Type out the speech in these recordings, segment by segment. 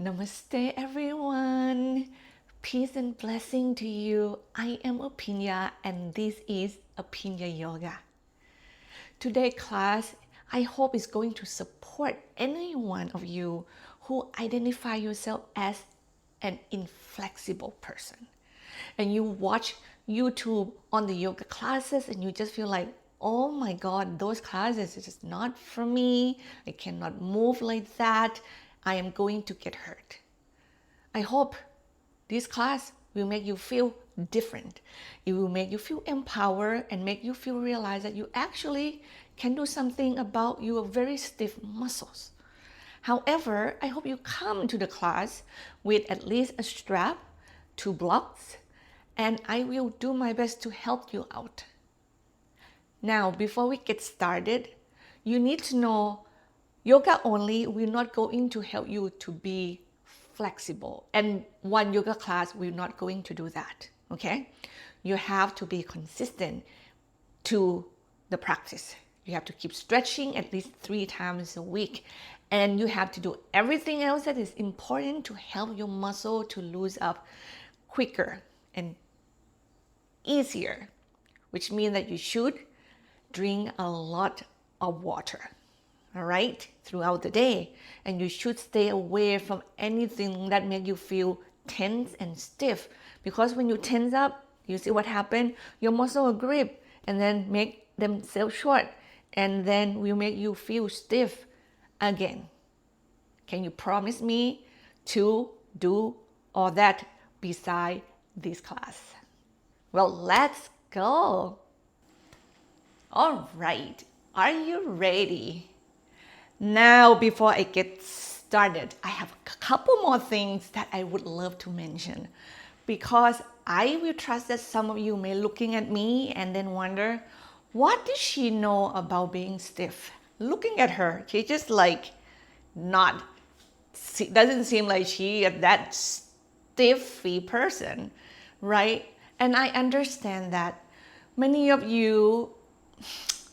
Namaste everyone. Peace and blessing to you. I am Aphinya and this is Aphinya Yoga. Today's class, I hope is going to support any one of you who identify yourself as an inflexible person. And you watch YouTube on the yoga classes and you just feel like, oh my God, those classes is just not for me. I cannot move like that. I am going to get hurt. I hope this class will make you feel different. It will make you feel empowered and make you feel realize that you actually can do something about your very stiff muscles. However, I hope you come to the class with at least a strap, 2 blocks, and I will do my best to help you out. Now, before we get started, you need to know yoga only will not going to help you to be flexible. And one yoga class will not going to do that, okay? You have to be consistent to the practice. You have to keep stretching at least 3 times a week. And you have to do everything else that is important to help your muscle to lose up quicker and easier, which means that you should drink a lot of water, all right, throughout the day. And you should stay away from anything that makes you feel tense and stiff, because when you tense up, you see what happened? Your muscle will grip and then make themselves short, and then will make you feel stiff again. Can you promise me to do all that beside this class? Well, let's go. All right, are you ready? Now, before I get started, I have a couple more things that I would love to mention, because I will trust that some of you may looking at me and then wonder, what does she know about being stiff? Looking at her, she just like not, doesn't seem like she is that stiffy person, right? And I understand that many of you,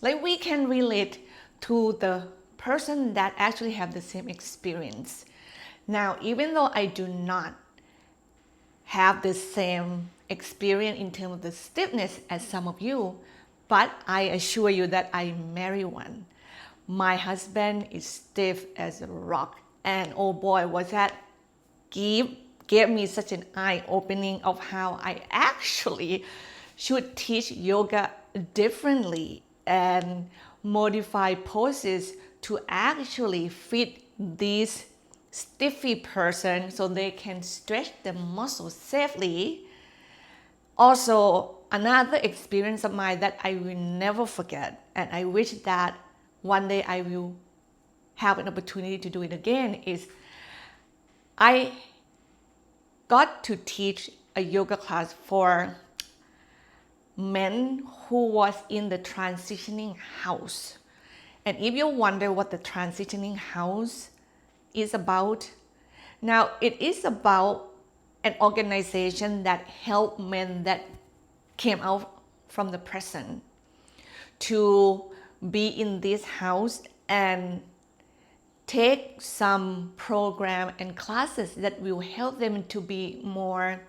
like, we can relate to the person that actually have the same experience. Now, even though I do not have the same experience in terms of the stiffness as some of you, but I assure you that I marry one. My husband is stiff as a rock, and oh boy, was that gave me such an eye-opening of how I actually should teach yoga differently and modify poses to actually fit this stiffy person so they can stretch the muscles safely. Also, another experience of mine that I will never forget, and I wish that one day I will have an opportunity to do it again, is I got to teach a yoga class for men who was in the transitioning house. And if you wonder what the transitioning house is about, now it is about an organization that help men that came out from the prison to be in this house and take some program and classes that will help them to be more,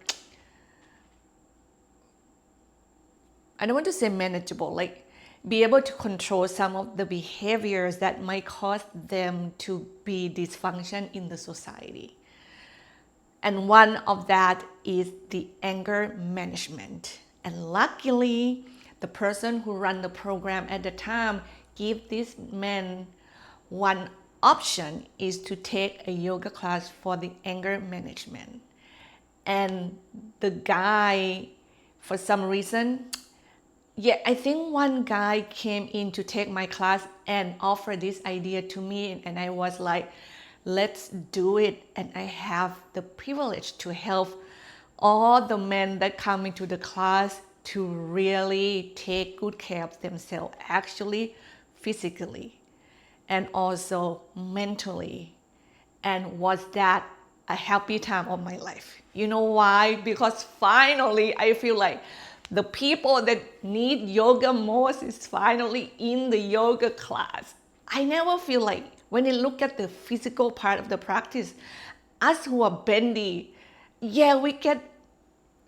I don't want to say manageable, like be able to control some of the behaviors that might cause them to be dysfunction in the society. And one of that is the anger management. And luckily, the person who ran the program at the time gave these men one option, is to take a yoga class for the anger management. And the guy, for some reason, I think one guy came in to take my class and offered this idea to me, and I was like, let's do it. And I have the privilege to help all the men that come into the class to really take good care of themselves, actually physically and also mentally. And was that a happy time of my life? You know why? Because finally I feel like the people that need yoga most is finally in the yoga class. I never feel like, when I look at the physical part of the practice, us who are bendy, yeah, we get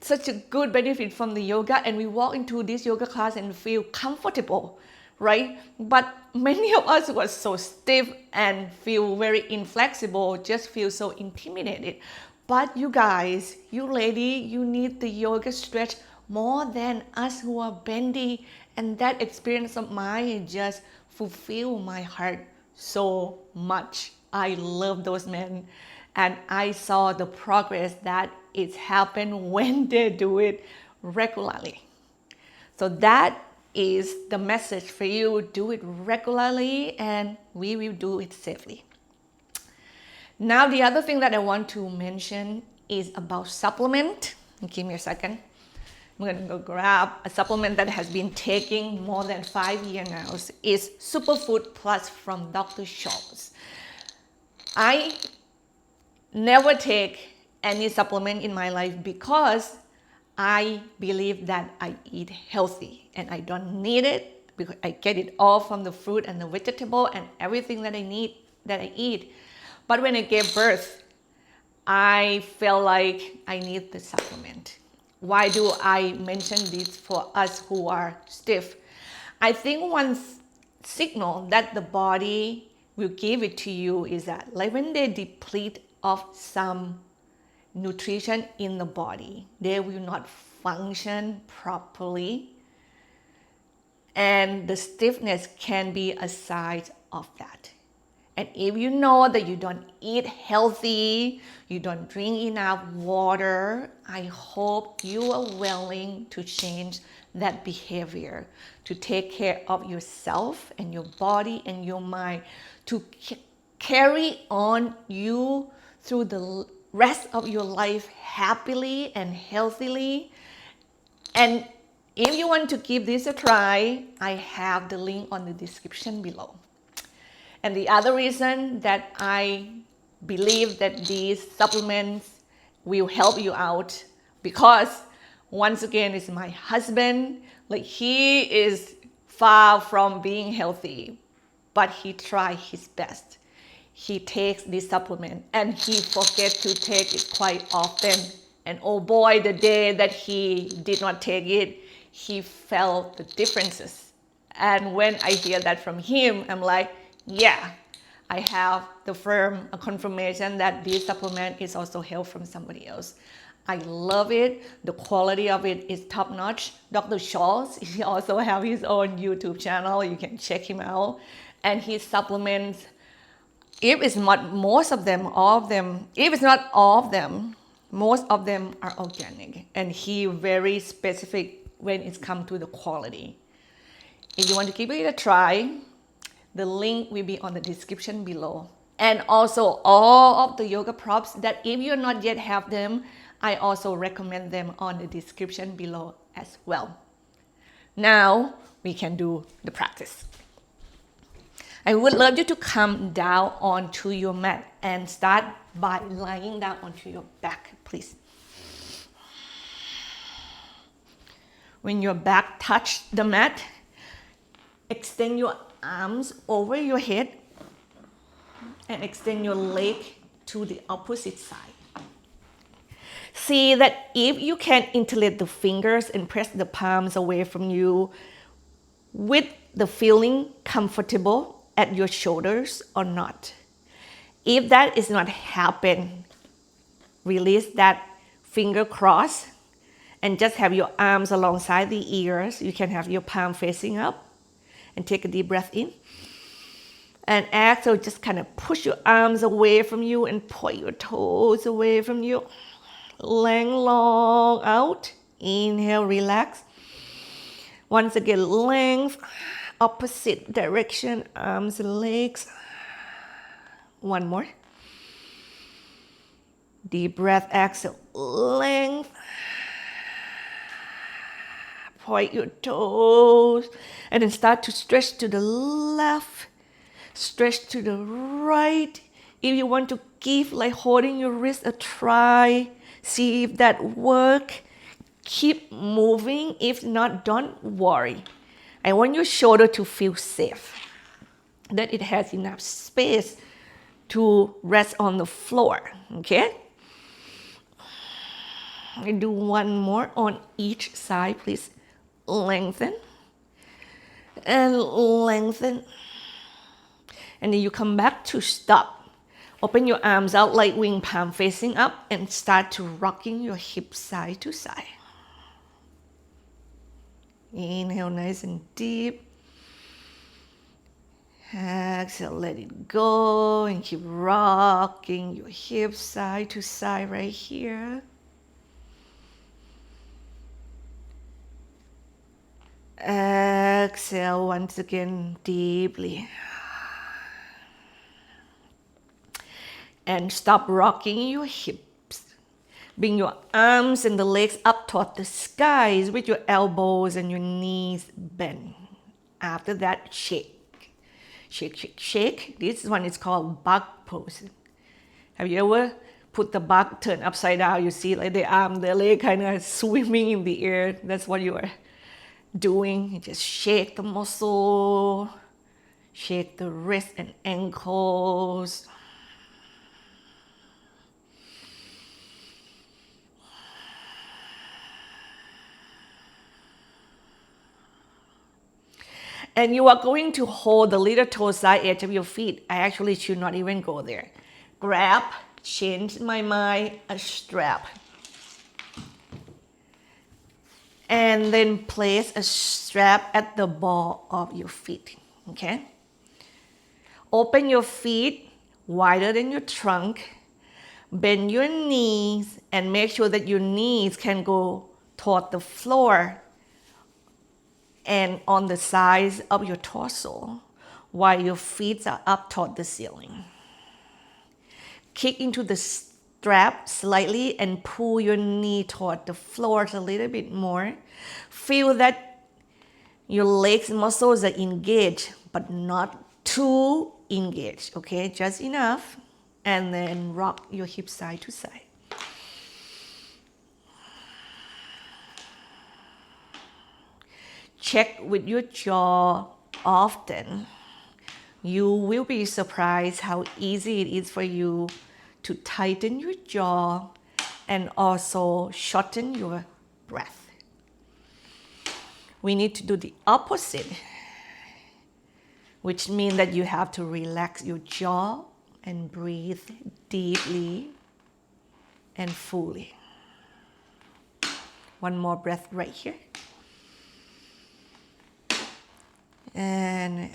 such a good benefit from the yoga, and we walk into this yoga class and feel comfortable, right? But many of us who are so stiff and feel very inflexible just feel so intimidated. But you guys, you lady, you need the yoga stretch more than us who are bendy, and that experience of mine just fulfill my heart so much. I love those men, and I saw the progress that it's happened when they do it regularly. So that is the message for you. Do it regularly and we will do it safely. Now the other thing that I want to mention is about supplement. Give me a second. I'm going to go grab a supplement that has been taking more than 5 years now. It's Superfood Plus from Dr. Scholl's. I never take any supplement in my life because I believe that I eat healthy and I don't need it because I get it all from the fruit and the vegetable and everything that I need, that I eat. But when I gave birth, I felt like I need the supplement. Why do I mention this for us who are stiff? I think one signal that the body will give it to you is that like when they deplete of some nutrition in the body, they will not function properly, and the stiffness can be a sign of that. And if you know that you don't eat healthy, you don't drink enough water, I hope you are willing to change that behavior, to take care of yourself and your body and your mind, to carry on you through the rest of your life happily and healthily. And if you want to give this a try, I have the link on the description below. And the other reason that I believe that these supplements will help you out, because once again, it's my husband. Like, he is far from being healthy, but he tried his best. He takes this supplement and he forgets to take it quite often. And oh boy, the day that he did not take it, he felt the differences. And when I hear that from him, I'm like, yeah, I have the firm confirmation that this supplement is also help from somebody else. I love it. The quality of it is top notch. Dr. Scholl's, he also have his own YouTube channel. You can check him out. And his supplements, if it's not most of them, all of them, if it's not all of them, most of them are organic. And he very specific when it's come to the quality. If you want to give it a try, the link will be on the description below. And also all of the yoga props that if you not yet have them, I also recommend them on the description below as well. Now we can do the practice. I would love you to come down onto your mat and start by lying down onto your back, please. When your back touches the mat, extend your arms over your head and extend your leg to the opposite side. See that if you can interlace the fingers and press the palms away from you with the feeling comfortable at your shoulders or not. If that is not happen, release that finger cross and just have your arms alongside the ears. You can have your palm facing up and take a deep breath in. And exhale, just kind of push your arms away from you and point your toes away from you. Length long out. Inhale, relax. Once again, length, opposite direction, arms and legs. One more. Deep breath, exhale, length. Point your toes and then start to stretch to the left, stretch to the right. If you want to give like holding your wrist a try, see if that works. Keep moving. If not, don't worry. I want your shoulder to feel safe, that it has enough space to rest on the floor, okay? I do one more on each side, please. Lengthen and lengthen. And then you come back to stop. Open your arms out like wing palm facing up and start to rocking your hips side to side. Inhale nice and deep. Exhale, let it go and keep rocking your hips side to side right here. Exhale once again deeply. And stop rocking your hips. Bring your arms and the legs up toward the skies with your elbows and your knees bent. After that, shake. Shake, shake, shake. This one is called bug pose. Have you ever put the bug turned upside down? You see like the arm, the leg kind of swimming in the air. That's what you are doing. You just shake the muscle, shake the wrists and ankles. And you are going to hold the little toe side edge of your feet. I actually should not even go there. Grab, change my mind, a strap. And then place a strap at the ball of your feet, okay? Open your feet wider than your trunk. Bend your knees and make sure that your knees can go toward the floor and on the sides of your torso while your feet are up toward the ceiling. Kick into the strap slightly and pull your knee toward the floor a little bit more. Feel that your legs muscles are engaged, but not too engaged, okay? Just enough. And then rock your hips side to side. Check with your jaw often. You will be surprised how easy it is for you to tighten your jaw and also shorten your breath. We need to do the opposite, which means that you have to relax your jaw and breathe deeply and fully. One more breath right here. And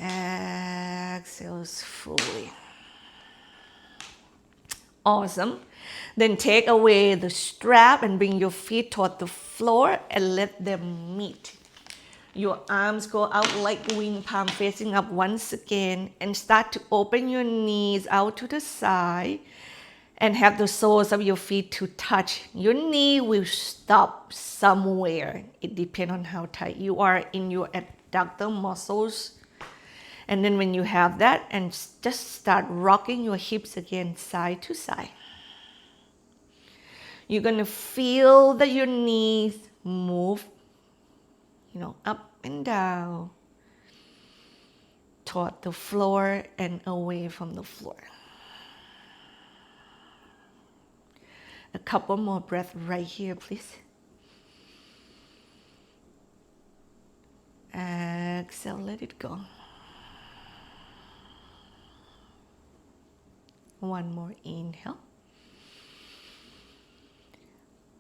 exhales fully. Awesome. Then take away the strap and bring your feet toward the floor and let them meet. Your arms go out like wing palm facing up once again and start to open your knees out to the side and have the soles of your feet to touch. Your knee will stop somewhere. It depends on how tight you are in your abductor muscles. And then when you have that, and just start rocking your hips again side to side. You're going to feel that your knees move, up and down toward the floor and away from the floor. A couple more breaths right here, please. Exhale, let it go. One more inhale.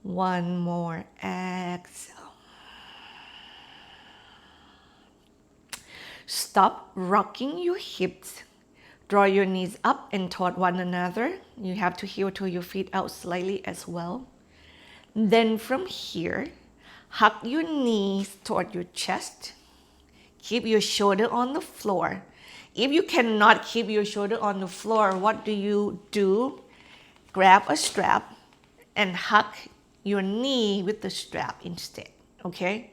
One more exhale. Stop rocking your hips. Draw your knees up and toward one another. You have to heel to your feet out slightly as well. Then from here, hug your knees toward your chest. Keep your shoulder on the floor. If you cannot keep your shoulder on the floor, what do? Grab a strap and hug your knee with the strap instead, okay?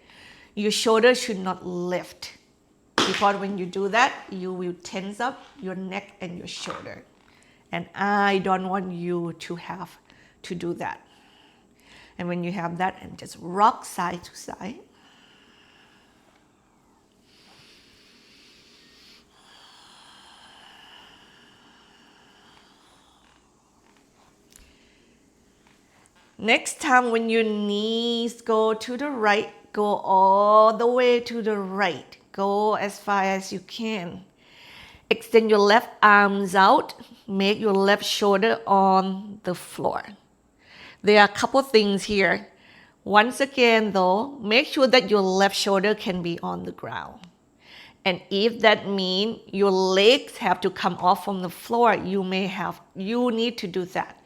Your shoulder should not lift, because when you do that, you will tense up your neck and your shoulder. And I don't want you to have to do that. And when you have that, and just rock side to side. Next time when your knees go to the right, go all the way to the right. Go as far as you can. Extend your left arms out. Make your left shoulder on the floor. There are a couple things here. Once again though, make sure that your left shoulder can be on the ground. And if that means your legs have to come off from the floor, you need to do that.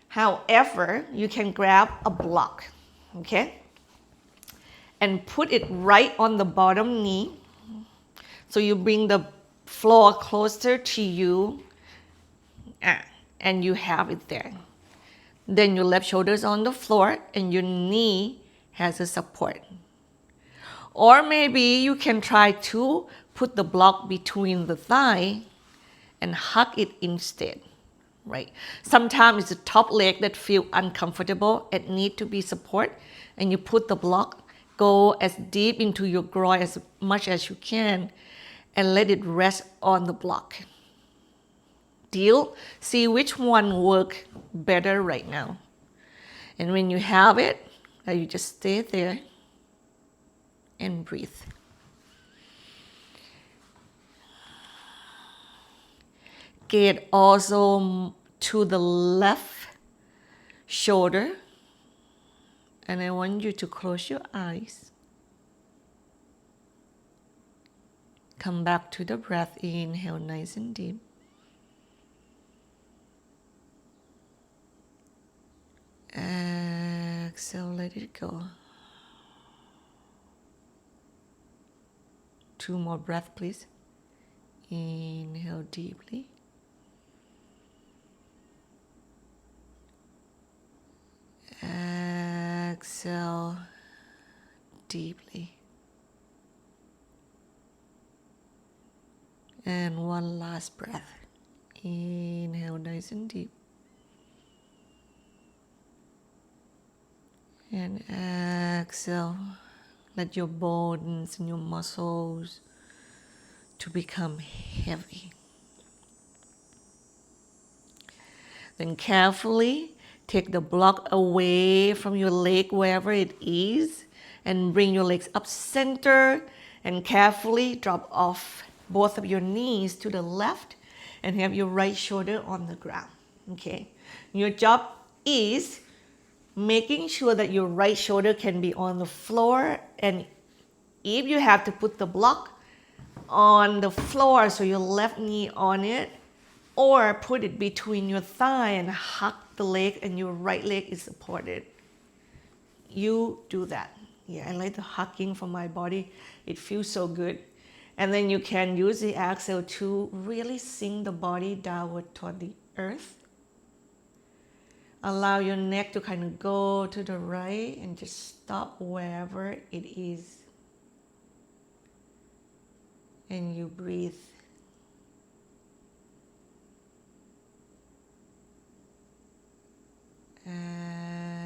However, you can grab a block, okay? And put it right on the bottom knee. So you bring the floor closer to you, and you have it there. Then your left shoulder is on the floor and your knee has a support. Or maybe you can try to put the block between the thigh and hug it instead, right? Sometimes it's the top leg that feel uncomfortable and need to be support, and you put the block, go as deep into your groin as much as you can, and let it rest on the block. Deal, see which one works better right now. And when you have it, you just stay there and breathe. Get also to the left shoulder, and I want you to close your eyes. Come back to the breath. Inhale nice and deep. Exhale, let it go. 2 more breaths, please. Inhale deeply. Exhale deeply. And one last breath. Inhale nice and deep. And exhale. Let your bones and your muscles to become heavy. Then carefully take the block away from your leg wherever it is and bring your legs up center and carefully drop off both of your knees to the left and have your right shoulder on the ground. Okay. Your job is making sure that your right shoulder can be on the floor, and if you have to put the block on the floor so your left knee on it, or put it between your thigh and hug the leg and your right leg is supported. You do that. Yeah, I like the hugging from my body. It feels so good. And then you can use the exhale to really sink the body downward toward the earth. Allow your neck to kind of go to the right and just stop wherever it is. And you breathe.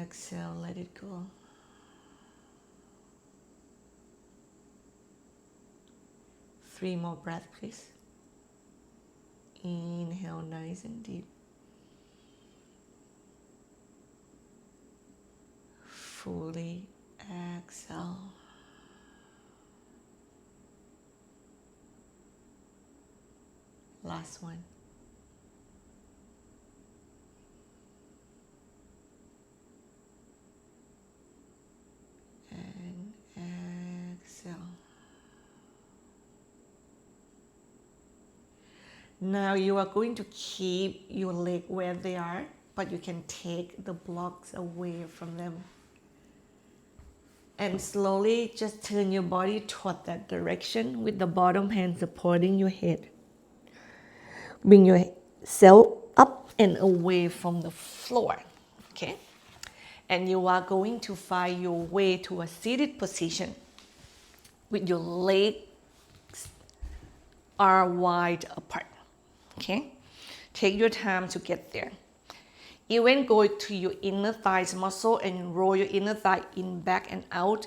Exhale, let it go. Three more breaths, please. Inhale nice and deep. Fully exhale. Last one. And exhale. Now you are going to keep your leg where they are, but you can take the blocks away from them. And slowly just turn your body toward that direction with the bottom hand supporting your head. Bring yourself up and away from the floor, okay? And you are going to find your way to a seated position with your legs are wide apart, okay? Take your time to get there. Even go to your inner thighs muscle and roll your inner thigh in, back and out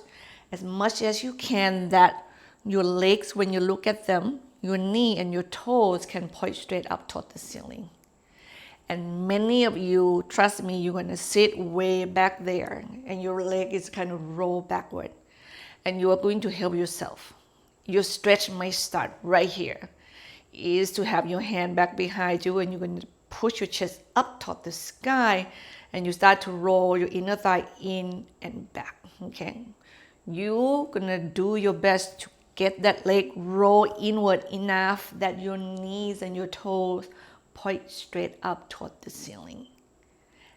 as much as you can, that your legs, when you look at them, your knee and your toes can point straight up toward the ceiling. And many of you, trust me, you're going to sit way back there and your leg is kind of roll backward. And you are going to help yourself. Your stretch might start right here. Is to have your hand back behind you and you're going to push your chest up toward the sky and you start to roll your inner thigh in and back, okay? You're going to do your best to get that leg roll inward enough that your knees and your toes point straight up toward the ceiling.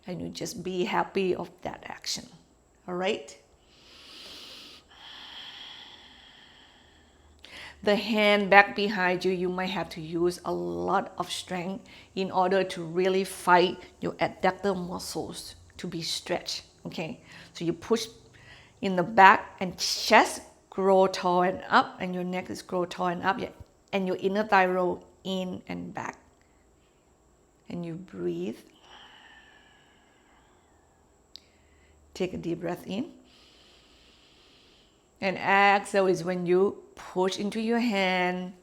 And you just be happy of that action, all right? The hand back behind you, you might have to use a lot of strength in order to really fight your adductor muscles to be stretched, okay? So you push in the back and chest grow tall and up and your neck is grow tall and up and your inner thigh roll in and back. And you breathe. Take a deep breath in. And exhale is when you push into your hand,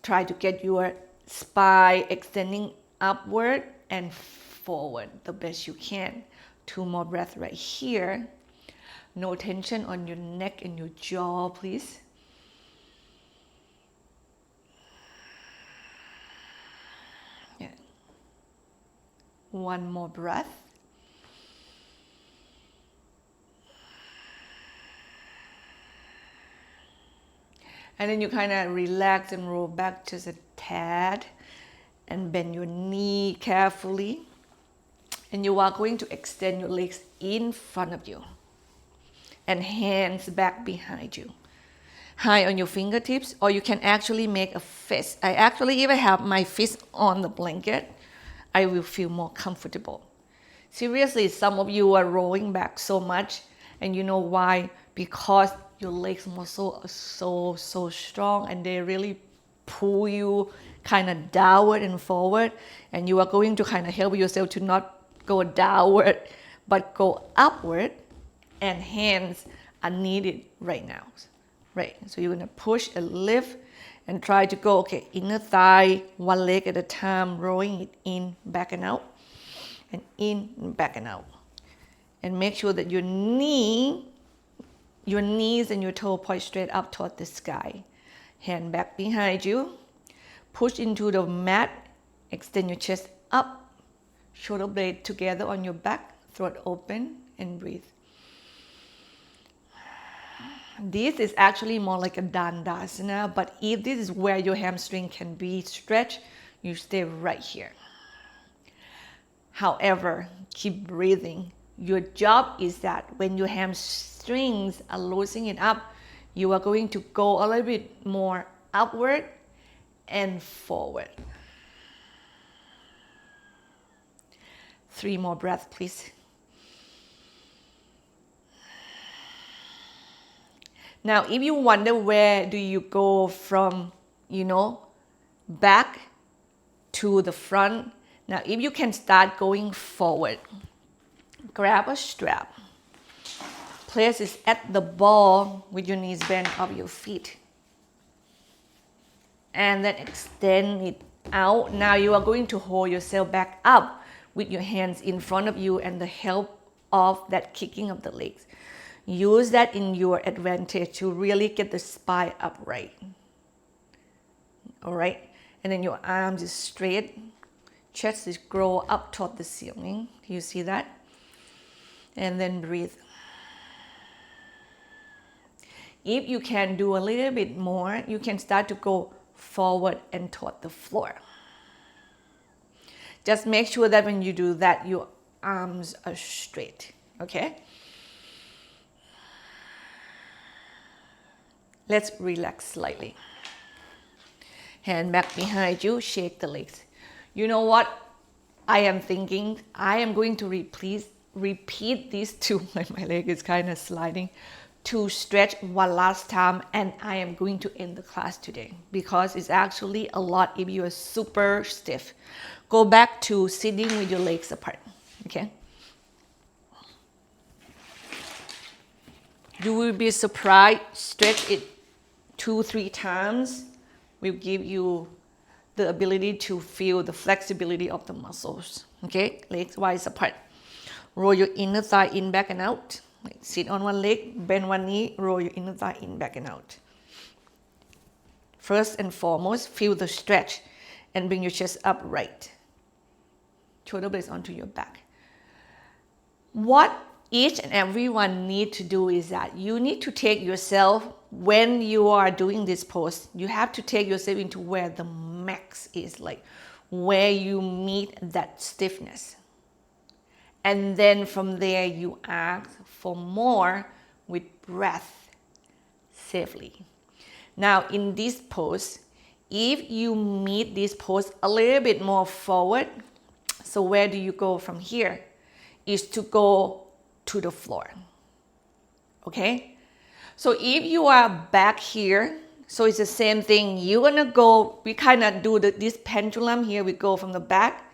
try to get your spine extending upward and forward the best you can. 2 more breaths right here. No tension on your neck and your jaw, please. Yeah. 1 more breath. And then you kind of relax and roll back just a tad and bend your knee carefully. And you are going to extend your legs in front of you and hands back behind you. High on your fingertips, or you can actually make a fist. I actually even have my fist on the blanket. I will feel more comfortable. Seriously, some of you are rolling back so much, and you know why? Because your legs muscle are so strong and they really pull you kind of downward and forward, and you are going to kind of help yourself to not go downward but go upward, and hands are needed right now, right? So you're going to push and lift and try to go, okay, inner thigh, 1 leg at a time, rolling it in, back and out, and in and back and out. And make sure that your knees and your toe point straight up toward the sky. Hand back behind you. Push into the mat. Extend your chest up. Shoulder blade together on your back. Throat open and breathe. This is actually more like a dandasana, but if this is where your hamstring can be stretched, you stay right here. However, keep breathing. Your job is that when your hamstrings are loosening up, you are going to go a little bit more upward and forward. 3 more breaths, please. Now, if you wonder where do you go from, back to the front, now if you can start going forward, grab a strap, place it at the ball with your knees bent of your feet, and then extend it out. Now you are going to hold yourself back up with your hands in front of you and the help of that kicking of the legs. Use that in your advantage to really get the spine upright. All right, and then your arms is straight, chest is grow up toward the ceiling. Do you see that? And then breathe. If you can do a little bit more, you can start to go forward and toward the floor. Just make sure that when you do that, your arms are straight, okay? Let's relax slightly. Hand back behind you, shake the legs. You know what I am thinking? I am going to repeat these 2, my leg is kind of sliding, to stretch 1 last time, and I am going to end the class today because it's actually a lot if you are super stiff. Go back to sitting with your legs apart, okay? You will be surprised, stretch it 2-3 times will give you the ability to feel the flexibility of the muscles. Okay, legs wide apart. Roll your inner thigh in, back and out. Sit on one leg, bend one knee, roll your inner thigh in, back and out. First and foremost, feel the stretch and bring your chest upright. Shoulder blades onto your back. What each and everyone need to do is that you need to take yourself, when you are doing this pose, you have to take yourself into where the max is, like where you meet that stiffness. And then from there you ask for more with breath safely. Now in this pose, if you meet this pose a little bit more forward, so where do you go from here? Is to go to the floor. Okay? So if you are back here, so it's the same thing. You're gonna go, we kind of do this pendulum here. We go from the back,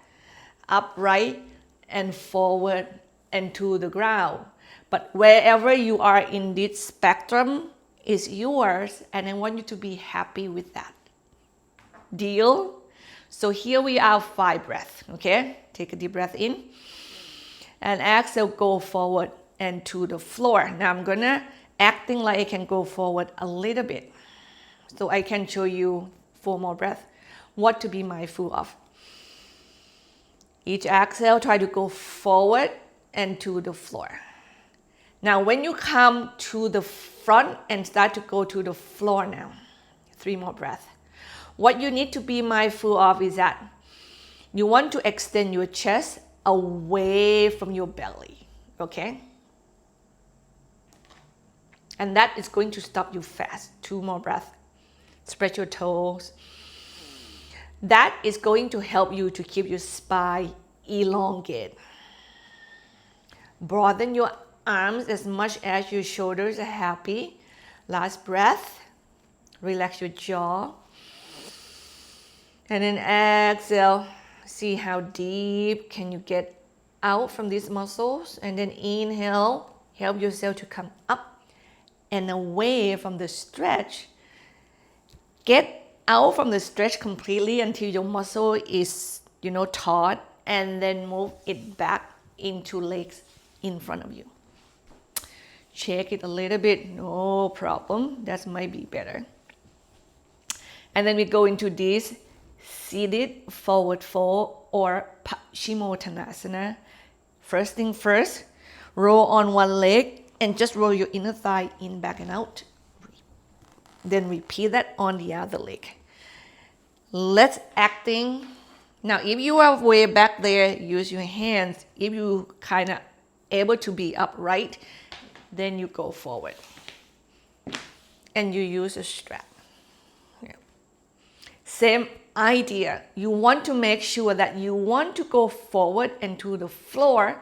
upright, and forward, and to the ground. But wherever you are in this spectrum is yours, and I want you to be happy with that. Deal? So here we are, 5 breaths, okay? Take a deep breath in. And exhale, go forward and to the floor. Now I'm gonna acting like I can go forward a little bit. So I can show you 4 more breaths. What to be mindful of. Each exhale, try to go forward and to the floor. Now when you come to the front and start to go to the floor now, 3 more breaths. What you need to be mindful of is that you want to extend your chest away from your belly, okay? And that is going to stop you fast. 2 more breaths. Spread your toes. That is going to help you to keep your spine elongated. Broaden your arms as much as your shoulders are happy. Last breath. Relax your jaw. And then exhale. See how deep can you get out from these muscles. And then inhale. Help yourself to come up and away from the stretch. Get out from the stretch completely until your muscle is, taut, and then move it back into legs in front of you. Check it a little bit, no problem. That might be better. And then we go into this seated forward fold or Paschimottanasana. First thing first, roll on one leg and just roll your inner thigh in, back and out. Then repeat that on the other leg. Let's acting. Now if you are way back there, use your hands. If you kind of able to be upright, then you go forward. And you use a strap. Yeah. Same idea. You want to make sure that you want to go forward and to the floor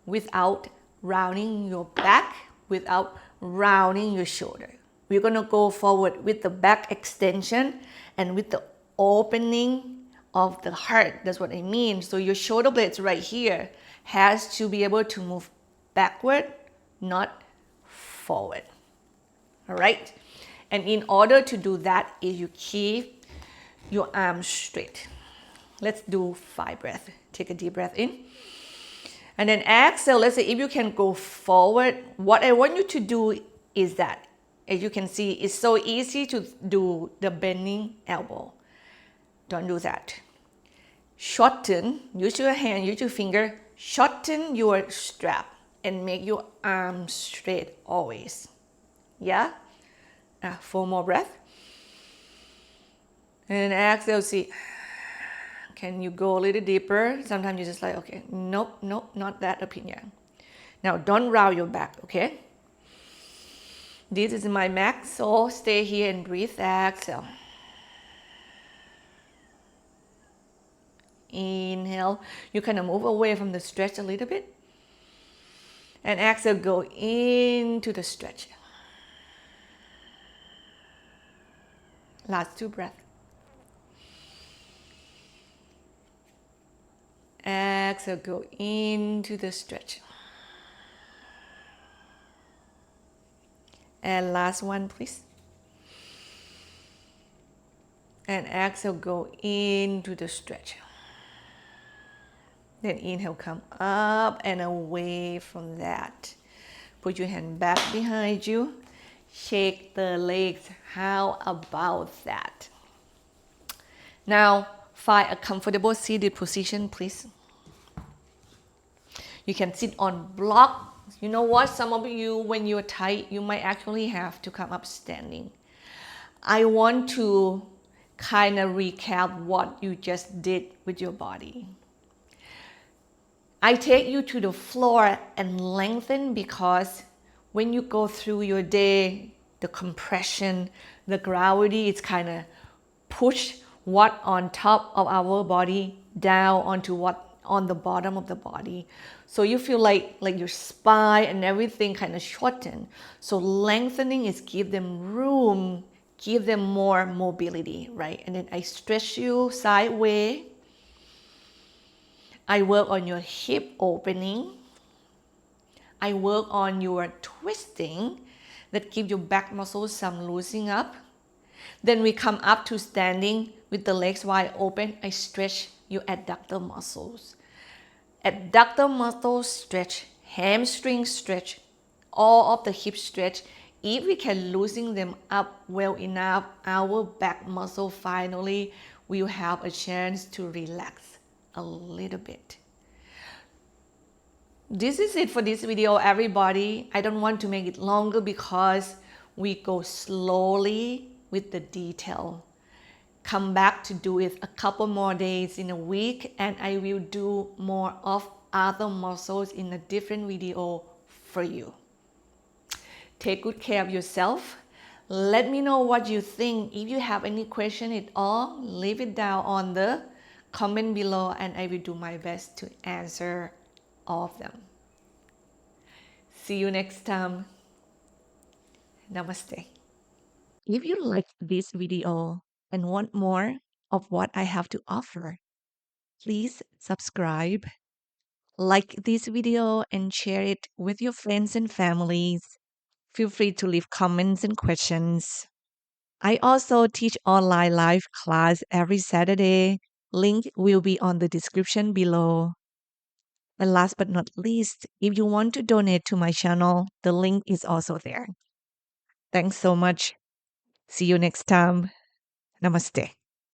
without rounding your back, without rounding your shoulder. We're going to go forward with the back extension and with the opening of the heart. That's what I mean. So your shoulder blades right here has to be able to move backward, not forward. All right? And in order to do that, is you keep your arms straight. Let's do 5 breaths. Take a deep breath in. And then exhale. Let's say if you can go forward, what I want you to do is that, as you can see, it's so easy to do the bending elbow. Don't do that. Shorten, use your hand, use your finger, shorten your strap and make your arms straight always. Yeah? 4 more breaths. And exhale, see. Can you go a little deeper? Sometimes you're just like, okay, nope, not that opinion. Now don't round your back, okay? This is my max, so stay here and breathe. Exhale. Inhale. You kind of move away from the stretch a little bit. And exhale, go into the stretch. Last 2 breaths. Exhale, go into the stretch. And last one, please. And exhale, go into the stretch. Then inhale, come up and away from that. Put your hand back behind you. Shake the legs. How about that? Now, find a comfortable seated position, please. You can sit on block. You know what? Some of you, when you're tight, you might actually have to come up standing. I want to kind of recap what you just did with your body. I take you to the floor and lengthen because when you go through your day, the compression, the gravity, it's kind of push what on top of our body down onto what on the bottom of the body. So you feel like your spine and everything kind of shorten. So lengthening is give them room, give them more mobility, right? And then I stretch you sideways. I work on your hip opening. I work on your twisting that give your back muscles some loosening up. Then we come up to standing with the legs wide open. I stretch your adductor muscles. Adductor muscles stretch, hamstring stretch, all of the hip stretch. If we can loosen them up well enough, our back muscle finally will have a chance to relax a little bit. This is it for this video, everybody. I don't want to make it longer because we go slowly with the detail. Come back to do it a couple more days in a week, and I will do more of other muscles in a different video for you. Take good care of yourself. Let me know what you think. If you have any question at all, leave it down on the comment below and I will do my best to answer all of them. See you next time. Namaste. If you liked this video and want more of what I have to offer, please subscribe, like this video, and share it with your friends and families. Feel free to leave comments and questions. I also teach online live class every Saturday. Link will be on the description below. And last but not least, if you want to donate to my channel, the link is also there. Thanks so much. See you next time. Namaste.